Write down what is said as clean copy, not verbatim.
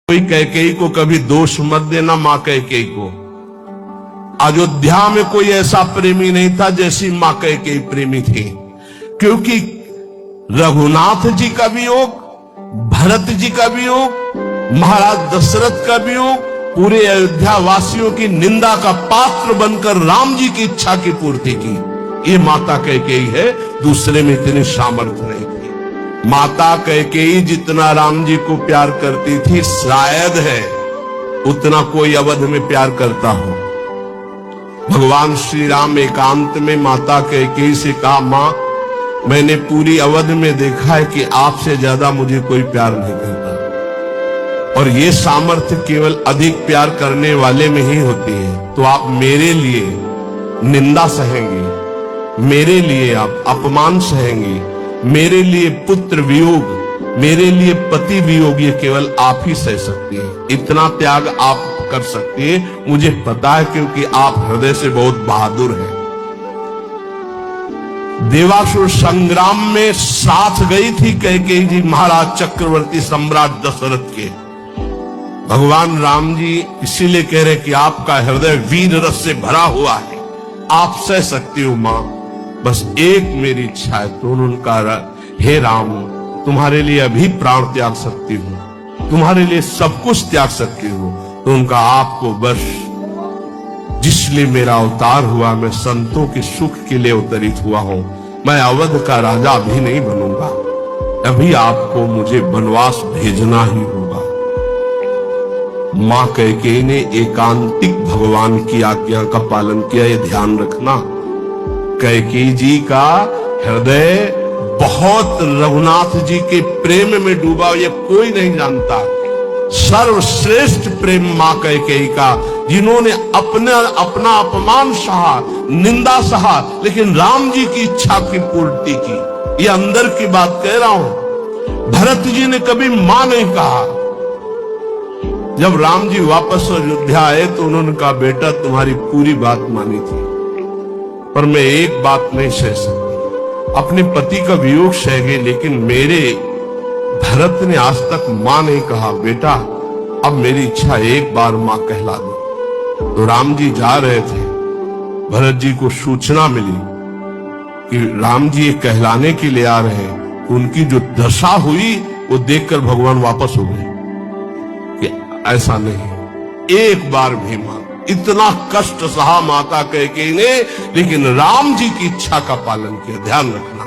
कोई कैकेयी को कभी दोष मत देना। मां कैकेयी को अयोध्या में कोई ऐसा प्रेमी नहीं था जैसी मां कैकेयी प्रेमी थी, क्योंकि रघुनाथ जी का वियोग, भरत जी का वियोग, महाराज दशरथ का वियोग, पूरे अयोध्या वासियों की निंदा का पात्र बनकर राम जी की इच्छा की पूर्ति की। ये माता कैकेयी है, दूसरे में इतनी सामर्थ्य नहीं थी। माता कैकेयी जितना राम जी को प्यार करती थी, शायद है उतना कोई अवध में प्यार करता हो। भगवान श्री राम एकांत में माता कैकेयी से कहा, मां मैंने पूरी अवध में देखा है कि आपसे ज्यादा मुझे कोई प्यार नहीं करता, और ये सामर्थ्य केवल अधिक प्यार करने वाले में ही होती है। तो आप मेरे लिए निंदा सहेंगे, मेरे लिए आप अपमान सहेंगे, मेरे लिए पुत्र वियोग, मेरे लिए पति वियोग, ये केवल आप ही सह सकती है। इतना त्याग आप कर सकती है, मुझे पता है, क्योंकि आप हृदय से बहुत बहादुर हैं। देवासुर संग्राम में साथ गई थी कैकेयी जी महाराज चक्रवर्ती सम्राट दशरथ के। भगवान राम जी इसीलिए कह रहे कि आपका हृदय वीर रस से भरा हुआ है, आप सह सकती हो मां, बस एक मेरी इच्छा है। तो उनका, हे राम तुम्हारे लिए अभी प्राण त्याग सकती हूँ, तुम्हारे लिए सब कुछ त्याग सकती हूँ। तो उनका, आपको बस जिसलिए मेरा अवतार हुआ, मैं संतों के सुख के लिए अवतरित हुआ हूं, मैं अवध का राजा अभी नहीं बनूंगा, अभी आपको मुझे वनवास भेजना ही होगा। मां कैकेयी ने एकांतिक भगवान की आज्ञा का पालन किया, ये ध्यान रखना। कैकेयी जी का हृदय बहुत रघुनाथ जी के प्रेम में डूबा, ये कोई नहीं जानता। सर्वश्रेष्ठ प्रेम मां कैकेयी का, जिन्होंने अपना अपमान सहा, निंदा सहा, लेकिन राम जी की इच्छा की पूर्ति की। ये अंदर की बात कह रहा हूं। भरत जी ने कभी मां नहीं कहा। जब राम जी वापस अयोध्या आए तो उन्होंने कहा, बेटा तुम्हारी पूरी बात मानी थी, पर मैं एक बात नहीं सह सकती। अपने पति का वियोग सह गई, लेकिन मेरे भरत ने आज तक मां नहीं कहा। बेटा अब मेरी इच्छा एक बार मां कहला दो। तो राम जी जा रहे थे, भरत जी को सूचना मिली कि राम जी कहलाने के लिए आ रहे हैं। उनकी जो दशा हुई वो देखकर भगवान वापस हो गए कि ऐसा नहीं, एक बार भी मां। इतना कष्ट सहा माता कैकेयी ने, लेकिन राम जी की इच्छा का पालन किया। ध्यान रखना।